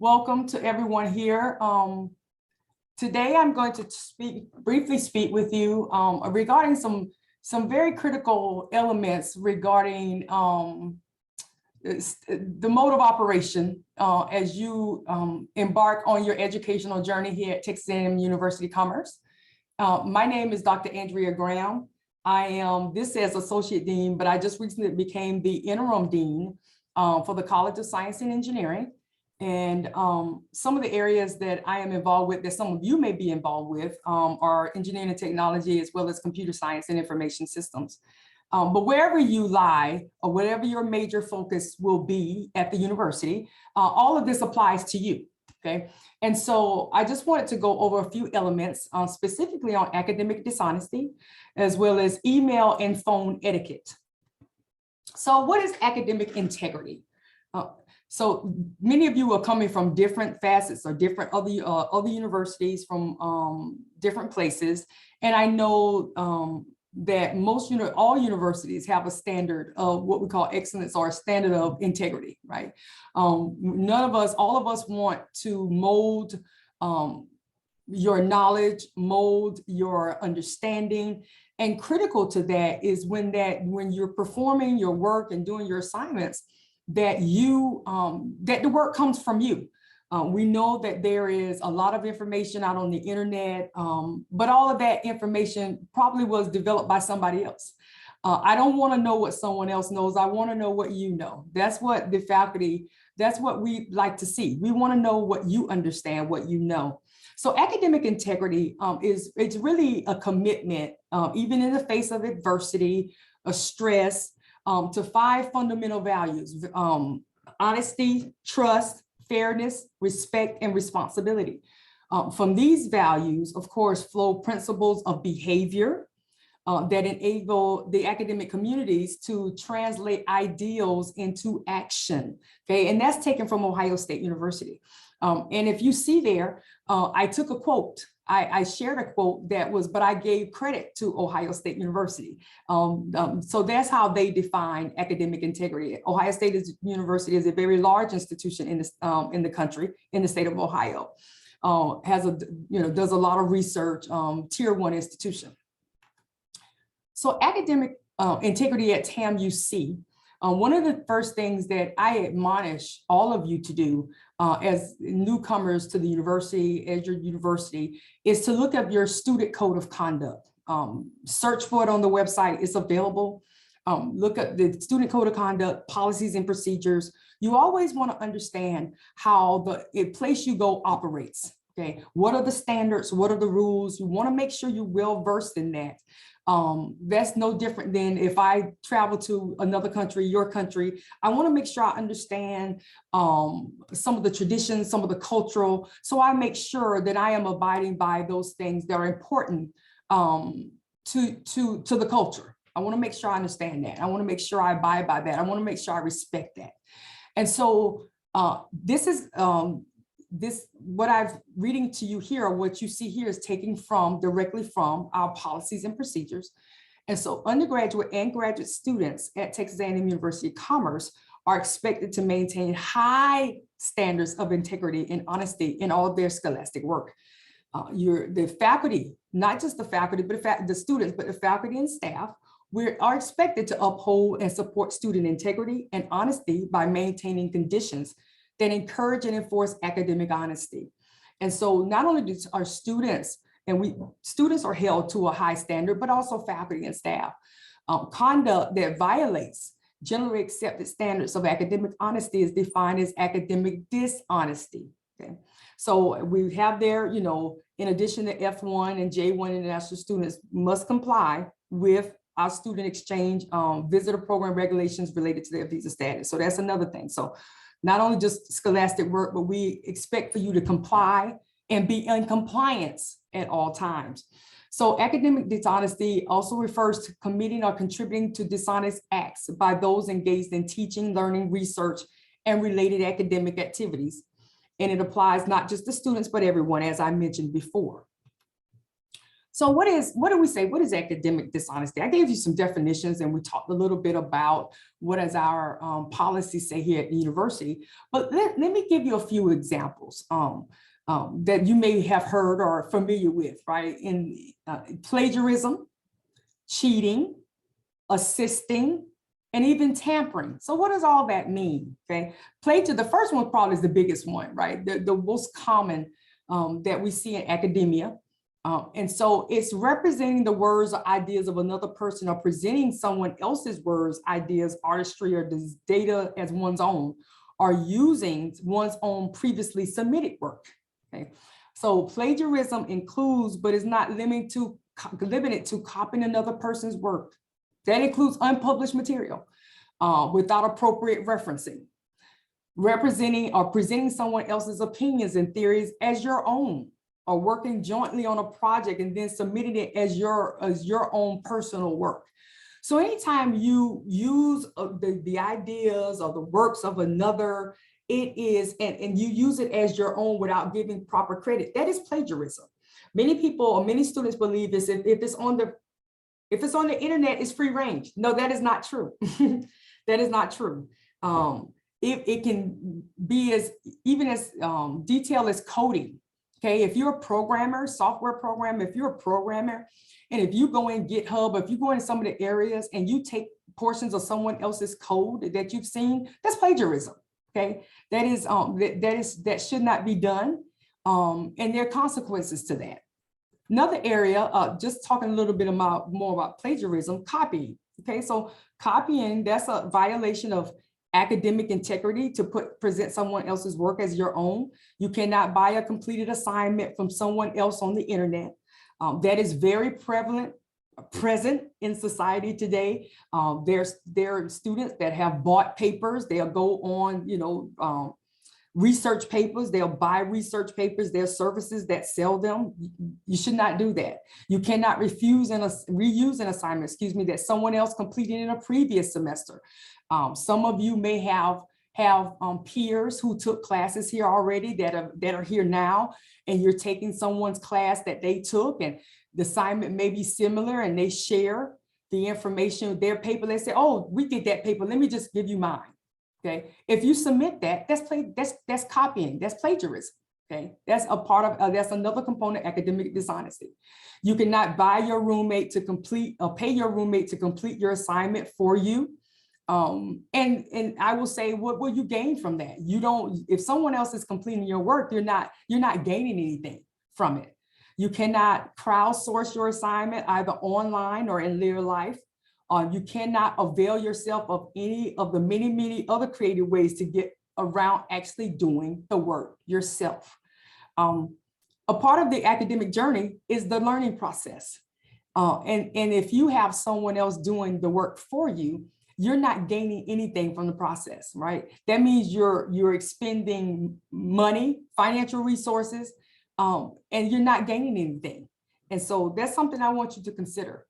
Welcome to everyone here. Today I'm going to briefly speak with you regarding some very critical elements regarding the mode of operation as you embark on your educational journey here at Texas A&M University Commerce. My name is Dr. Andrea Graham. I am this as Associate Dean, but I just recently became the Interim Dean for the College of Science and Engineering. And some of the areas that I am involved with, that some of you may be involved with, are engineering and technology, as well as computer science and information systems. But wherever you lie, or whatever your major focus will be at the university, all of this applies to you, okay? And so I just wanted to go over a few elements, specifically on academic dishonesty, as well as email and phone etiquette. So what is academic integrity? So many of you are coming from different facets or different other universities from different places. And I know that all universities have a standard of what we call excellence, or a standard of integrity, right? All of us want to mold your knowledge, mold your understanding. And critical to that is when you're performing your work and doing your assignments, that the work comes from you. We know that there is a lot of information out on the internet, but all of that information probably was developed by somebody else. I don't want to know what someone else knows. I want to know what you know. That's what the faculty, that's what we like to see. We want to know what you understand, what you know. So academic integrity it's really a commitment, even in the face of adversity, a stress, to 5 fundamental values: honesty, trust, fairness, respect, and responsibility. From these values, of course, flow principles of behavior that enable the academic communities to translate ideals into action, okay? And that's taken from Ohio State University. And if you see there, I took a quote. I shared a quote but I gave credit to Ohio State University. So that's how they define academic integrity. Ohio State University is a very large institution in the country, in the state of Ohio. Does a lot of research, tier 1 institution. So academic integrity at TAMUC. One of the first things that I admonish all of you to do as newcomers to the university, as your university, is to look up your student code of conduct. Search for it on the website, it's available. Look at the student code of conduct, policies and procedures. You always want to understand how the place you go operates, okay? What are the standards, what are the rules? You want to make sure you're well versed in that. That's no different than if I travel to another country, your country. I want to make sure I understand some of the traditions, some of the cultural, so I make sure that I am abiding by those things that are important to the culture. I want to make sure I understand that. I want to make sure I abide by that. I want to make sure I respect that. And so this is what I'm reading to you here, or what you see here, is taken directly from our policies and procedures. And so undergraduate and graduate students at Texas A&M University Commerce are expected to maintain high standards of integrity and honesty in all of their scholastic work. The faculty, not just the faculty, but the students, but the faculty and staff, we are expected to uphold and support student integrity and honesty by maintaining conditions that encourage and enforce academic honesty. And so not only do our students, students are held to a high standard, but also faculty and staff. Conduct that violates generally accepted standards of academic honesty is defined as academic dishonesty, okay? So we have there, in addition to F1 and J1 international students must comply with our student exchange visitor program regulations related to their visa status. So that's another thing. So not only just scholastic work, but we expect for you to comply and be in compliance at all times. So academic dishonesty also refers to committing or contributing to dishonest acts by those engaged in teaching, learning, research, and related academic activities. And it applies not just to students, but everyone, as I mentioned before. So what do we say? What is academic dishonesty? I gave you some definitions and we talked a little bit about what does our policies say here at the university, but let me give you a few examples that you may have heard or are familiar with, right? In plagiarism, cheating, assisting, and even tampering. So what does all that mean? Okay, the first one probably is the biggest one, right? The most common that we see in academia. And so it's representing the words or ideas of another person or presenting someone else's words, ideas, artistry, or data as one's own, or using one's own previously submitted work. Okay, so plagiarism includes, but is not limited to copying another person's work. That includes unpublished material without appropriate referencing, representing or presenting someone else's opinions and theories as your own, or working jointly on a project and then submitting it as your own personal work. So anytime you use the ideas or the works of another, it is, and you use it as your own without giving proper credit, that is plagiarism. Many people or many students believe this, if it's on the internet, it's free range. No, that is not true. That is not true. It can be as detailed as coding. Okay, if you're a programmer, software programmer, if you're a programmer, and if you go in GitHub, if you go in some of the areas and you take portions of someone else's code that you've seen, that's plagiarism. Okay, that should not be done, and there are consequences to that. Another area, just talking a little bit more about plagiarism, copying. Okay, so copying, that's a violation of academic integrity to present someone else's work as your own. You cannot buy a completed assignment from someone else on the internet. That is very present in society today. There are students that have bought papers. They'll go on, research papers. They'll buy research papers. There are services that sell them. You should not do that. You cannot reuse an assignment, that someone else completed in a previous semester. Some of you may have peers who took classes here already that are here now, and you're taking someone's class that they took, and the assignment may be similar, and they share the information, their paper. They say, "Oh, we did that paper. Let me just give you mine." Okay. If you submit that, that's copying. That's plagiarism. Okay. That's a part of that's another component of academic dishonesty. You cannot buy your roommate to complete or pay your roommate to complete your assignment for you. And I will say, what will you gain from that? If someone else is completing your work, you're not gaining anything from it. You cannot crowdsource your assignment either online or in real life. You cannot avail yourself of any of the many other creative ways to get around actually doing the work yourself. A part of the academic journey is the learning process. And if you have someone else doing the work for you, you're not gaining anything from the process, right? That means you're expending money, financial resources, and you're not gaining anything. And so that's something I want you to consider.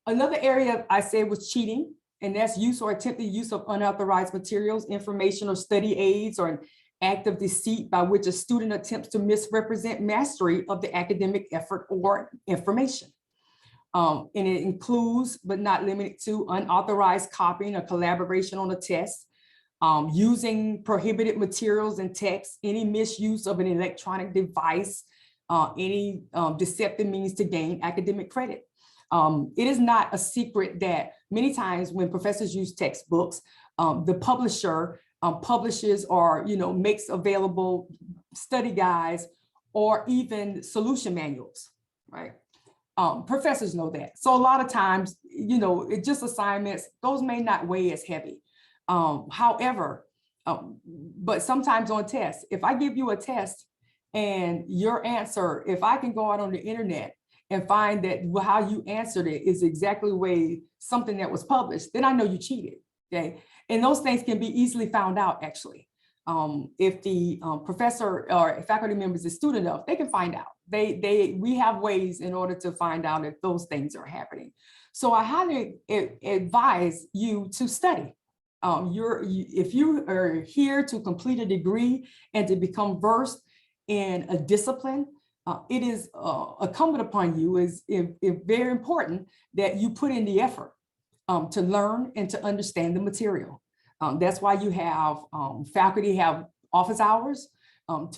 Another area I said was cheating, and that's use or attempted use of unauthorized materials, information, or study aids, or an act of deceit by which a student attempts to misrepresent mastery of the academic effort or information. And it includes, but not limited to, unauthorized copying or collaboration on a test, using prohibited materials and text, any misuse of an electronic device, any deceptive means to gain academic credit. It is not a secret that many times when professors use textbooks, the publisher publishes or makes available study guides or even solution manuals, right? Professors know that. So a lot of times, it's just assignments, those may not weigh as heavy. However, but sometimes on tests, if I give you a test and your answer, if I can go out on the internet and find that how you answered it is exactly the way something that was published, then I know you cheated, okay? And those things can be easily found out, actually. If the professor or faculty members is student enough, they can find out. We have ways in order to find out if those things are happening. So I highly advise you to study. If you are here to complete a degree and to become versed in a discipline, it is incumbent upon you, if very important, that you put in the effort to learn and to understand the material. That's why you have faculty have office hours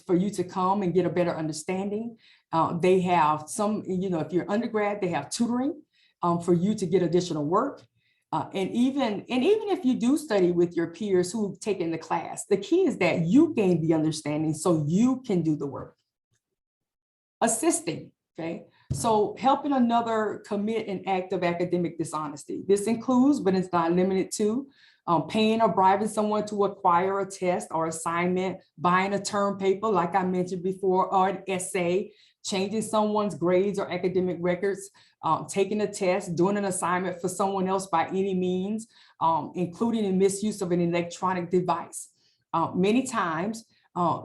for you to come and get a better understanding. They have some, if you're undergrad, they have tutoring for you to get additional work. And even if you do study with your peers who've taken the class, the key is that you gain the understanding so you can do the work. Assisting, okay? So helping another commit an act of academic dishonesty. This includes, but it's not limited to, paying or bribing someone to acquire a test or assignment, buying a term paper, like I mentioned before, or an essay, changing someone's grades or academic records, taking a test, doing an assignment for someone else by any means, including the misuse of an electronic device. Many times,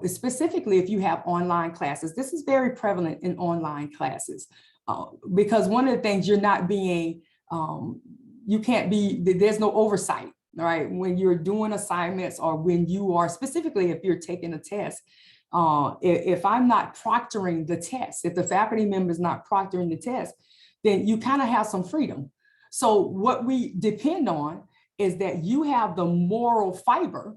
specifically if you have online classes, this is very prevalent in online classes, because one of the things you're not being, you can't be, there's no oversight, right? When you're doing assignments or when you are, specifically if you're taking a test, if I'm not proctoring the test, if the faculty member is not proctoring the test, then you kind of have some freedom. So what we depend on is that you have the moral fiber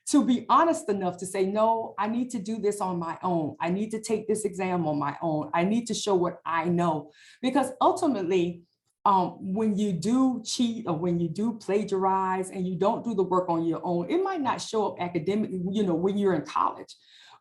to be honest enough to say, no, I need to do this on my own. I need to take this exam on my own. I need to show what I know. Because ultimately, when you do cheat or when you do plagiarize and you don't do the work on your own, it might not show up academically, when you're in college,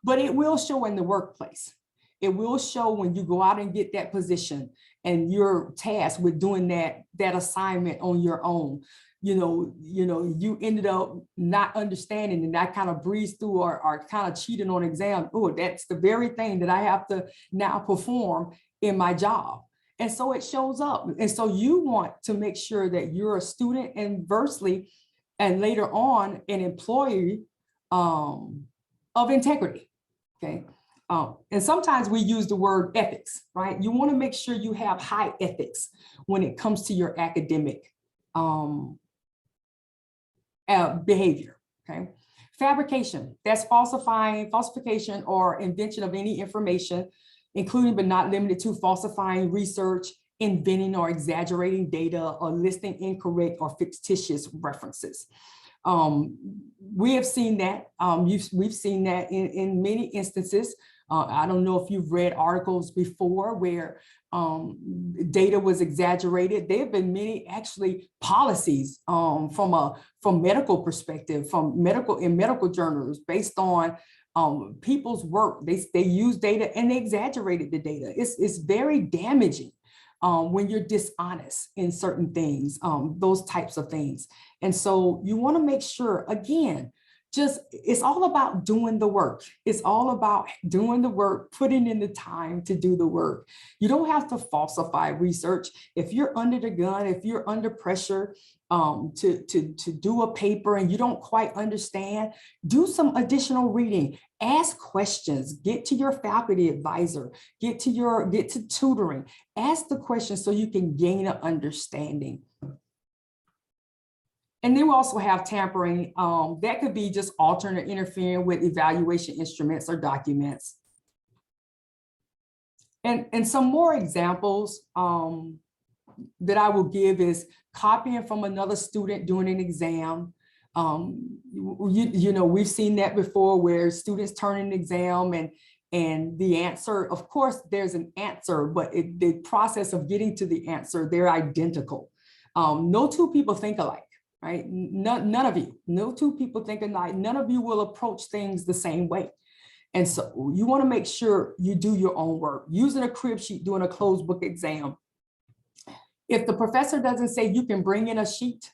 but it will show in the workplace. It will show when you go out and get that position and you're tasked with doing that assignment on your own. You ended up not understanding and that kind of breezed through or kind of cheating on exam. Oh, that's the very thing that I have to now perform in my job. And so it shows up. And so you want to make sure that you're a student, inversely, and later on an employee of integrity, okay? And sometimes we use the word ethics, right? You want to make sure you have high ethics when it comes to your academic behavior, okay? Fabrication, that's falsification or invention of any information, including but not limited to falsifying research, inventing or exaggerating data, or listing incorrect or fictitious references. We have seen that, we've seen that in many instances. I don't know if you've read articles before where data was exaggerated. There have been many actually policies from medical perspective, in medical journals based on people's work. They use data and they exaggerated the data. It's very damaging when you're dishonest in certain things, those types of things. And so you want to make sure, again, it's all about doing the work. It's all about doing the work, putting in the time to do the work. You don't have to falsify research. If you're under the gun, if you're under pressure to do a paper and you don't quite understand, do some additional reading, ask questions, get to your faculty advisor, get to tutoring, ask the questions so you can gain an understanding. And then we also have tampering. That could be just alternate interfering with evaluation instruments or documents. And some more examples that I will give is copying from another student during an exam. We've seen that before where students turn an exam and the answer, of course, there's an answer, but the process of getting to the answer, they're identical. No two people think alike. Right? None of you, no two people think alike. None of you will approach things the same way. And so you want to make sure you do your own work. Using a crib sheet, doing a closed book exam. If the professor doesn't say you can bring in a sheet,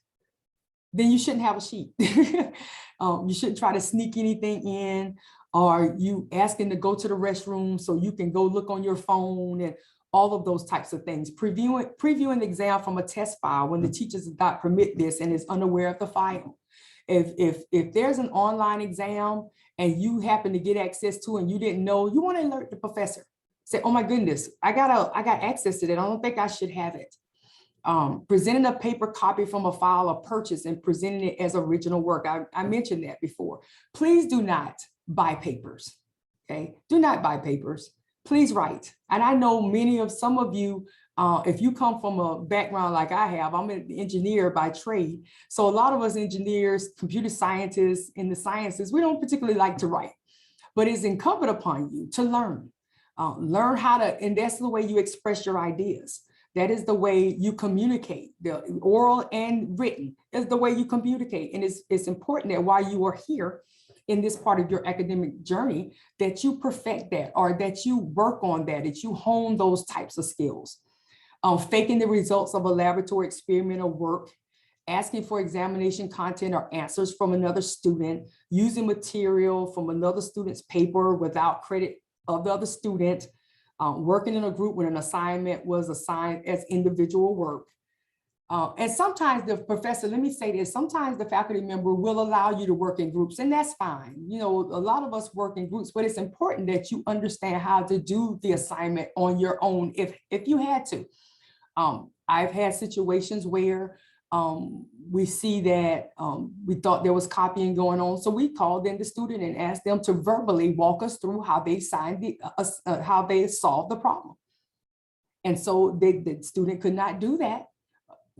then you shouldn't have a sheet. You shouldn't try to sneak anything in, or you asking to go to the restroom so you can go look on your phone and all of those types of things. Previewing the exam from a test file when the teacher does not permit this and is unaware of the file. If there's an online exam and you happen to get access to and you didn't know, you want to alert the professor. Say, oh my goodness, I got access to that. I don't think I should have it. Presenting a paper copy from a file of purchase and presenting it as original work. I mentioned that before. Please do not buy papers, okay? Do not buy papers. please write. And I know some of you, if you come from a background like I have, I'm an engineer by trade. So a lot of us engineers, computer scientists in the sciences, we don't particularly like to write, but it's incumbent upon you to learn. Learn how to, and that's the way you express your ideas. That is the way you communicate. The oral and written is the way you communicate. And it's important that while you are here in this part of your academic journey, that you perfect that, or that you work on that you hone those types of skills. Faking the results of a laboratory experiment or work, asking for examination content or answers from another student, using material from another student's paper without credit of the other student, working in a group when an assignment was assigned as individual work. And sometimes the professor, let me say this, sometimes the faculty member will allow you to work in groups, and that's fine. You know, a lot of us work in groups, but it's important that you understand how to do the assignment on your own if you had to. I've had situations where we see that we thought there was copying going on. So we called in the student and asked them to verbally walk us through how they how they solved the problem. And so the student could not do that.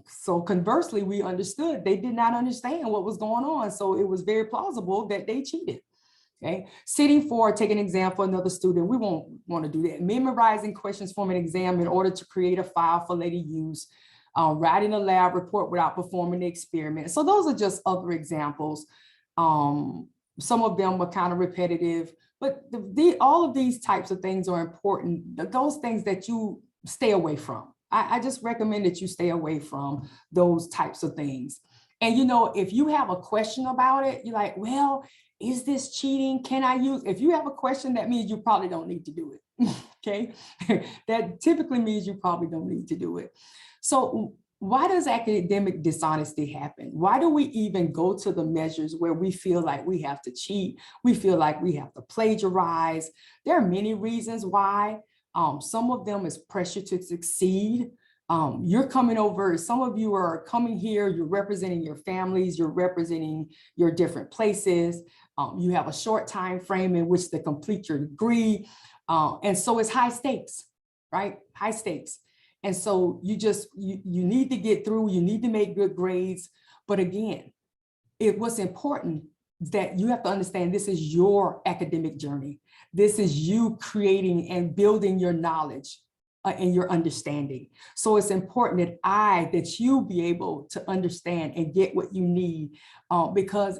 So conversely, we understood they did not understand what was going on. So it was very plausible that they cheated. Okay, sitting for, take an exam for another student, we won't want to do that. Memorizing questions from an exam in order to create a file for later use. Writing a lab report without performing the experiment. So those are just other examples. Some of them are kind of repetitive, but all of these types of things are important. Those things that you stay away from. I just recommend that you stay away from those types of things. And you know, if you have a question about it, you're like, well, is this cheating? Can I use? If you have a question, that means you probably don't need to do it. Okay, that typically means you probably don't need to do it. So why does academic dishonesty happen? Why do we even go to the measures where we feel like we have to cheat? We feel like we have to plagiarize. There are many reasons why. Some of them is pressure to succeed. You're coming over, some of you are coming here, you're representing your families, you're representing your different places. You have a short time frame in which to complete your degree. And so it's high stakes, right? High stakes. And so you need to get through, you need to make good grades. But again, what's important is that you have to understand this is your academic journey. This is you creating and building your knowledge and your understanding. So it's important that you be able to understand and get what you need, because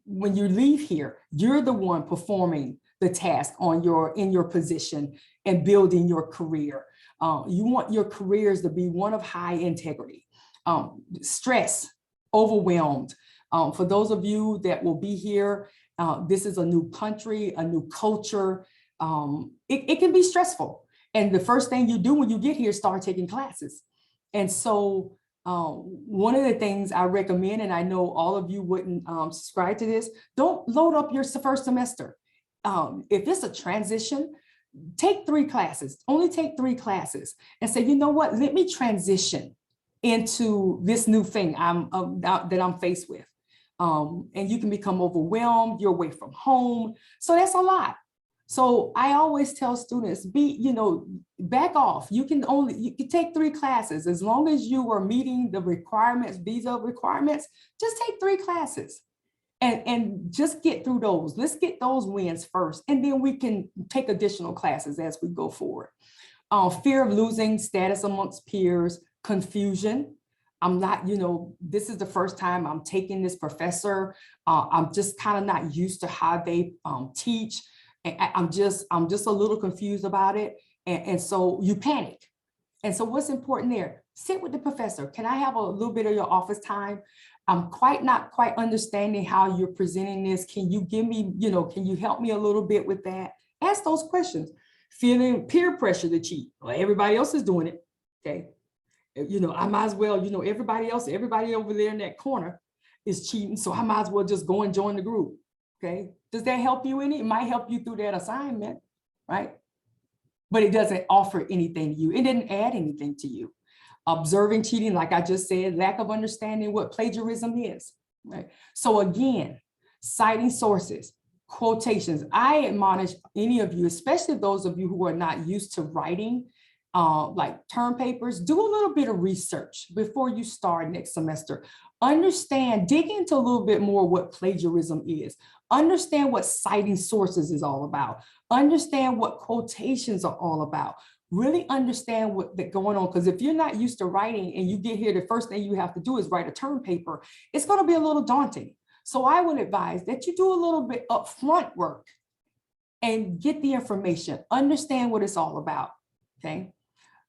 when you leave here, you're the one performing the task in your position and building your career. You want your careers to be one of high integrity. Stress, overwhelmed. For those of you that will be here, this is a new country, a new culture. It can be stressful. And the first thing you do when you get here is start taking classes. And so one of the things I recommend, and I know all of you wouldn't subscribe to this, don't load up your first semester. If it's a transition, take 3 classes, only take 3 classes and say, you know what, let me transition into this new thing that I'm faced with. And you can become overwhelmed, you're away from home. So that's a lot. So I always tell students, back off. You can take 3 classes. As long as you are meeting the requirements, visa requirements, just take 3 classes. And just get through those. Let's get those wins first, and then we can take additional classes as we go forward. Fear of losing status amongst peers, confusion. I'm not, this is the first time I'm taking this professor. I'm just kind of not used to how they teach. And I'm just a little confused about it. And so you panic. And so what's important there? Sit with the professor. Can I have a little bit of your office time? I'm not quite understanding how you're presenting this. Can you give me, can you help me a little bit with that? Ask those questions. Feeling peer pressure to cheat. Well, everybody else is doing it. Okay. I might as well, everybody over there in that corner is cheating. So I might as well just go and join the group. Okay. Does that help you any? It might help you through that assignment, right? But it doesn't offer anything to you. It didn't add anything to you. Observing cheating, like I just said, lack of understanding what plagiarism is, right? So again, citing sources, quotations. I admonish any of you, especially those of you who are not used to writing like term papers, do a little bit of research before you start next semester. Understand, dig into a little bit more what plagiarism is. Understand what citing sources is all about. Understand what quotations are all about. Really understand what's going on, because if you're not used to writing and you get here, the first thing you have to do is write a term paper, it's going to be a little daunting. So I would advise that you do a little bit upfront work and get the information, understand what it's all about, okay?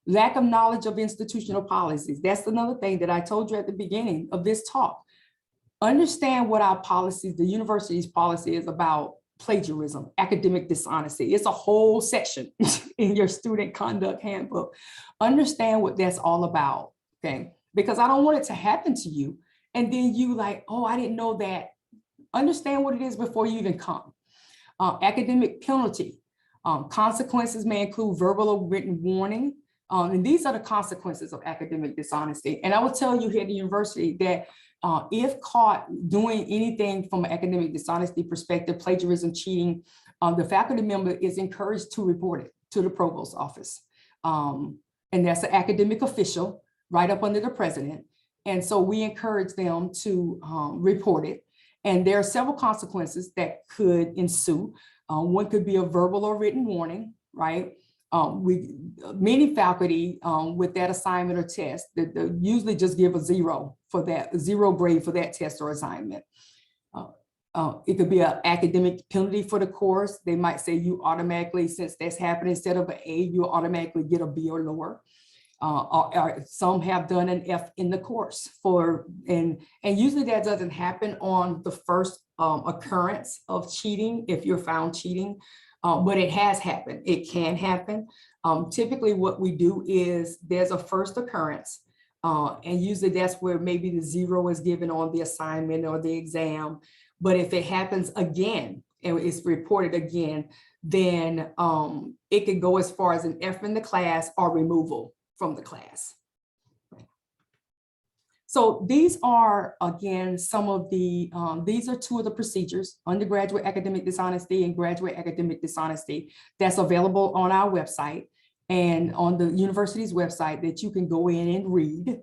Lack of knowledge of institutional policies. That's another thing that I told you at the beginning of this talk. Understand what our policies, the university's policy is about plagiarism, academic dishonesty. It's a whole section in your student conduct handbook. Understand what that's all about, okay? Because I don't want it to happen to you. And then you like, oh, I didn't know that. Understand what it is before you even come. Academic penalty. Consequences may include verbal or written warning. And these are the consequences of academic dishonesty. And I will tell you here at the university that if caught doing anything from an academic dishonesty perspective, plagiarism, cheating, the faculty member is encouraged to report it to the provost's office. And that's an academic official right up under the president. And so we encourage them to report it. And there are several consequences that could ensue. One could be a verbal or written warning, right? Many faculty with that assignment or test that usually just give a zero for that, zero grade for that test or assignment. It could be an academic penalty for the course. They might say you automatically, since that's happening, instead of an A, you automatically get a B or lower. Or some have done an F in the course and usually that doesn't happen on the first occurrence of cheating if you're found cheating. But it has happened. It can happen. Typically what we do is there's a first occurrence, and usually that's where maybe the zero is given on the assignment or the exam. But if it happens again and it's reported again, then it could go as far as an F in the class or removal from the class. So these are, again, some of the, these are two of the procedures, undergraduate academic dishonesty and graduate academic dishonesty, that's available on our website and on the university's website that you can go in and read.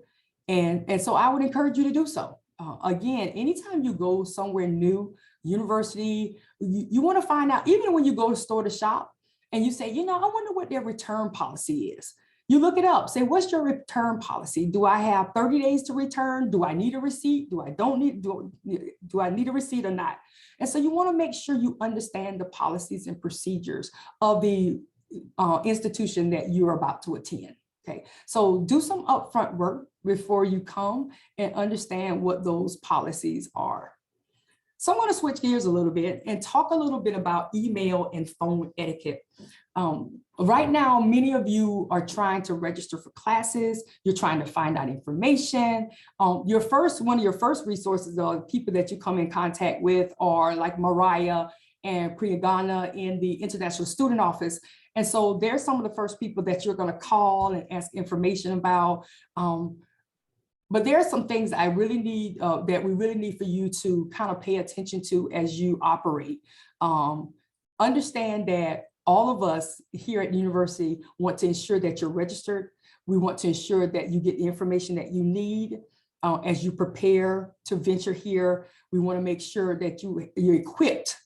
And so I would encourage you to do so. Again, anytime you go somewhere new, university, you want to find out, even when you go to store to shop and you say, you know, I wonder what their return policy is. You look it up, say, what's your return policy? Do I have 30 days to return? Do I need a receipt? Do I need a receipt or not? And so you want to make sure you understand the policies and procedures of the institution that you're about to attend. Okay, so do some upfront work before you come and understand what those policies are. So I'm going to switch gears a little bit and talk a little bit about email and phone etiquette. Right now, many of you are trying to register for classes. You're trying to find out information. One of your first resources are people that you come in contact with are like Mariah and Priyagana in the International Student Office. And so they're some of the first people that you're going to call and ask information about. But there are some things I really need, that we really need for you to kind of pay attention to as you operate. Understand that all of us here at the university want to ensure that you're registered. We want to ensure that you get the information that you need as you prepare to venture here. We want to make sure that you're equipped,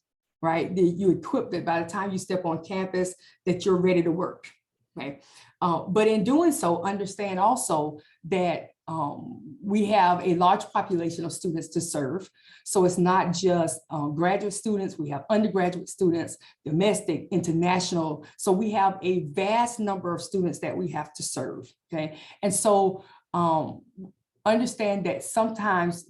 right? You're equipped that by the time you step on campus, that you're ready to work, okay? But in doing so, understand also that we have a large population of students to serve. So it's not just graduate students, we have undergraduate students, domestic, international. So we have a vast number of students that we have to serve, okay? And so understand that sometimes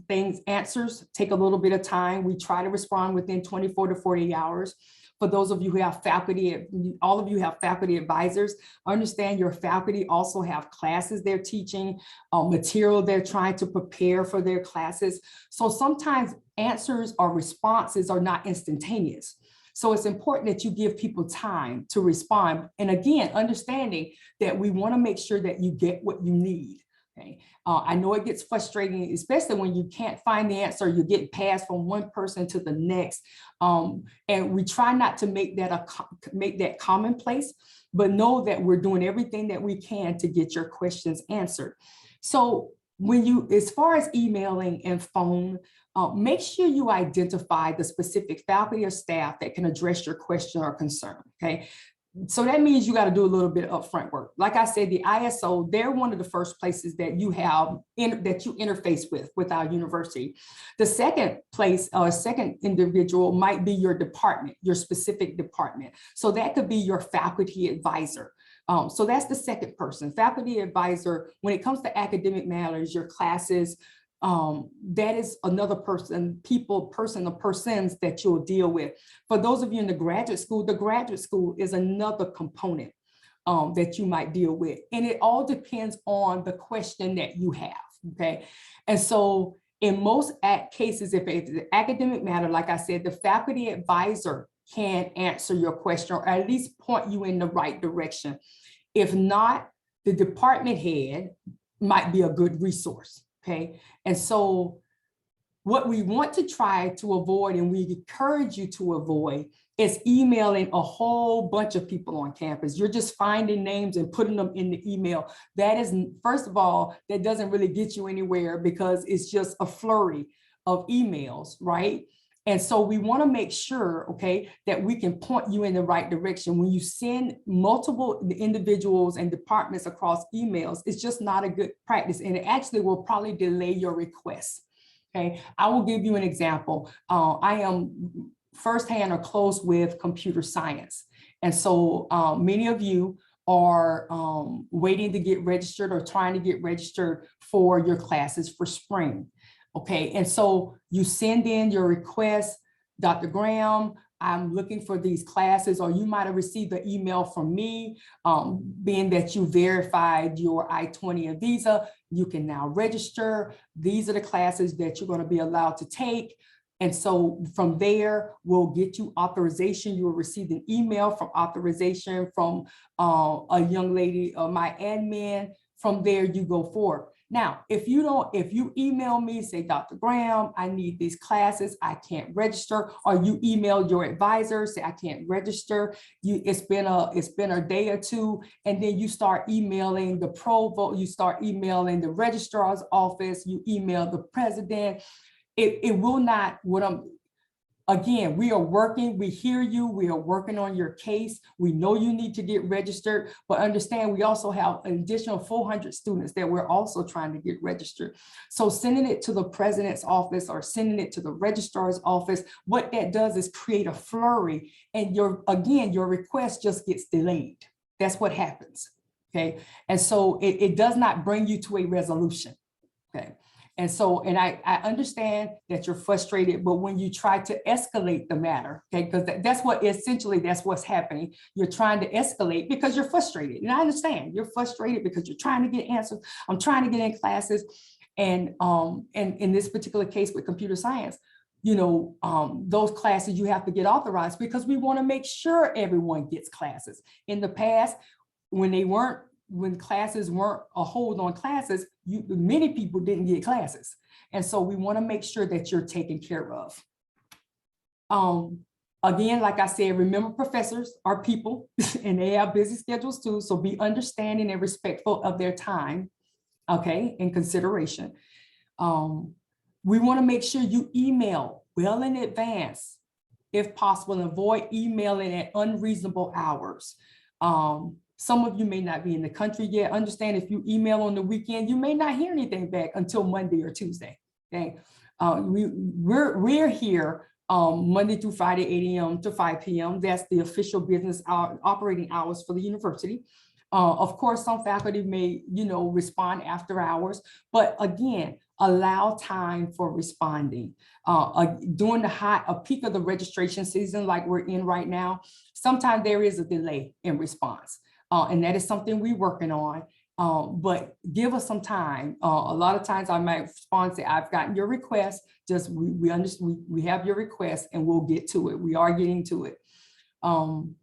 answers take a little bit of time. We try to respond within 24 to 48 hours. For those of you who have faculty, all of you have faculty advisors, understand your faculty also have classes they're teaching, material they're trying to prepare for their classes. So sometimes answers or responses are not instantaneous. So it's important that you give people time to respond. And again, understanding that we want to make sure that you get what you need. Okay. I know it gets frustrating, especially when you can't find the answer, you're getting passed from one person to the next. And we try not to make that commonplace, but know that we're doing everything that we can to get your questions answered. So as far as emailing and phone, make sure you identify the specific faculty or staff that can address your question or concern, okay? So that means you got to do a little bit of upfront work. Like I said, the ISO, they're one of the first places that you have that you interface with our university. The second place or second individual might be your department, your specific department. So that could be your faculty advisor. So that's the second person, faculty advisor. When it comes to academic matters, your classes, that is another person or persons that you'll deal with. For those of you in the graduate school is another component that you might deal with. And it all depends on the question that you have, okay? And so in most cases, if it's an academic matter, like I said, the faculty advisor can answer your question or at least point you in the right direction. If not, the department head might be a good resource. Okay, and so what we want to try to avoid, and we encourage you to avoid, is emailing a whole bunch of people on campus. You're just finding names and putting them in the email. That is, first of all, that doesn't really get you anywhere because it's just a flurry of emails, right? And so we want to make sure, okay, that we can point you in the right direction. When you send multiple individuals and departments across emails, it's just not a good practice. And it actually will probably delay your request. Okay, I will give you an example. I am firsthand or close with computer science. And so many of you are waiting to get registered or trying to get registered for your classes for spring. Okay, and so you send in your request, Dr. Graham, I'm looking for these classes, or you might have received an email from me, being that you verified your I-20 and visa, you can now register. These are the classes that you're going to be allowed to take. And so from there, we'll get you authorization. You will receive an email from authorization from a young lady, my admin. From there, you go forward. Now, if you email me, say, Dr. Graham, I need these classes, I can't register, or you email your advisor, say, I can't register, it's been a day or two, and then you start emailing the provost, you start emailing the registrar's office, you email the president, it will not, again, we are working, we hear you, we are working on your case. We know you need to get registered, but understand we also have an additional 400 students that we're also trying to get registered. So sending it to the president's office or sending it to the registrar's office, what that does is create a flurry, and your request just gets delayed. That's what happens, okay? And so it does not bring you to a resolution, okay? And so, and I understand that you're frustrated, but when you try to escalate the matter, okay, because that's what's happening. You're trying to escalate because you're frustrated. And I understand you're frustrated because you're trying to get answers. I'm trying to get in classes. And in this particular case with computer science, those classes you have to get authorized because we want to make sure everyone gets classes. In the past, when classes weren't a hold on classes, many people didn't get classes. And so we want to make sure that you're taken care of. Again, like I said, remember professors are people and they have busy schedules too. So be understanding and respectful of their time, okay, in consideration. We want to make sure you email well in advance, if possible, and avoid emailing at unreasonable hours. Some of you may not be in the country yet. Understand if you email on the weekend, you may not hear anything back until Monday or Tuesday. Okay, we're here Monday through Friday, 8 a.m. to 5 p.m. That's the official business operating hours for the university. Of course, some faculty may, respond after hours, but again, allow time for responding. During a peak of the registration season, like we're in right now, sometimes there is a delay in response. And that is something we're working on, but give us some time. A lot of times I might respond, say, I've gotten your request, just we understand, we have your request and we'll get to it. We are getting to it. And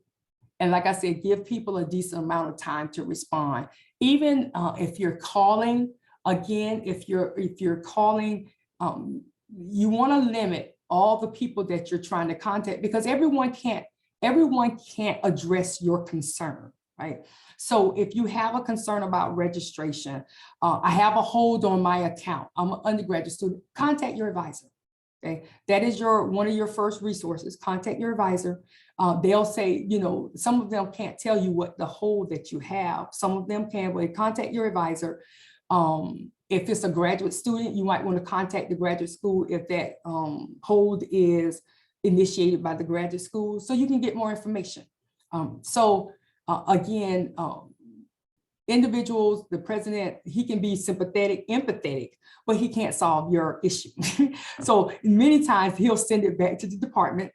like I said, give people a decent amount of time to respond. Even if you're calling, Again, if you're calling, you want to limit all the people that you're trying to contact, because everyone can't address your concern, right? So if you have a concern about registration, I have a hold on my account, I'm an undergraduate student, contact your advisor. Okay, that is one of your first resources. Contact your advisor. They'll say, you know, some of them can't tell you what the hold that you have. Some of them can, but contact your advisor. If it's a graduate student, you might want to contact the graduate school if that hold is initiated by the graduate school, so you can get more information. Again, individuals, the president, he can be sympathetic, empathetic, but he can't solve your issue. So many times he'll send it back to the department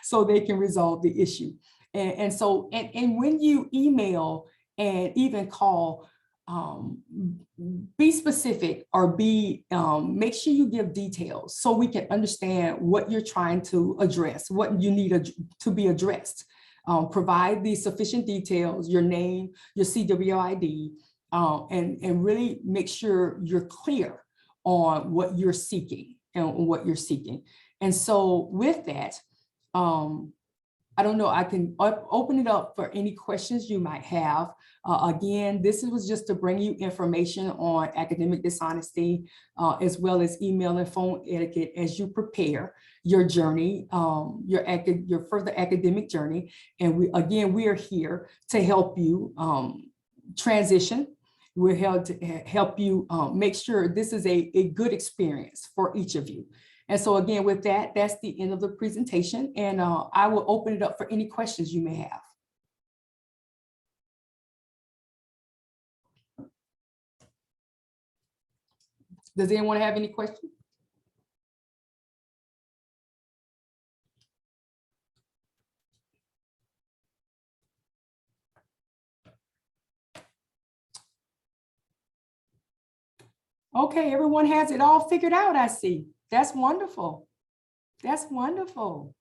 so they can resolve the issue. And when you email and even call, be specific, or make sure you give details so we can understand what you're trying to address, what you need to be addressed. Provide the sufficient details, your name, your CWID, and really make sure you're clear on what you're seeking and so with that, I don't know, I can open it up for any questions you might have. Again, this was just to bring you information on academic dishonesty, as well as email and phone etiquette as you prepare your journey, your further academic journey. And we are here to help you transition. We're here to help you make sure this is a good experience for each of you. And so again, with that, that's the end of the presentation, and I will open it up for any questions you may have. Does anyone have any questions? Okay, everyone has it all figured out, I see. That's wonderful. That's wonderful.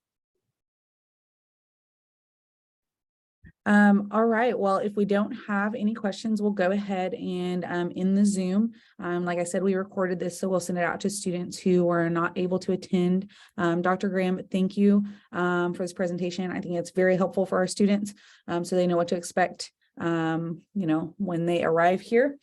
All right, well, if we don't have any questions, we'll go ahead and in the Zoom, like I said, we recorded this, so we'll send it out to students who were not able to attend. Dr. Graham, thank you for this presentation. I think it's very helpful for our students, so they know what to expect, you know, when they arrive here.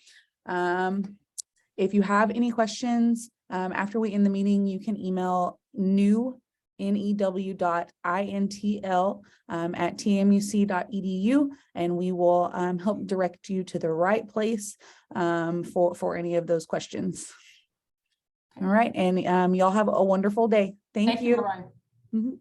If you have any questions after we end the meeting, you can email new@tmuc.edu, and we will help direct you to the right place for any of those questions. All right, and y'all have a wonderful day. Thank you. Thank you.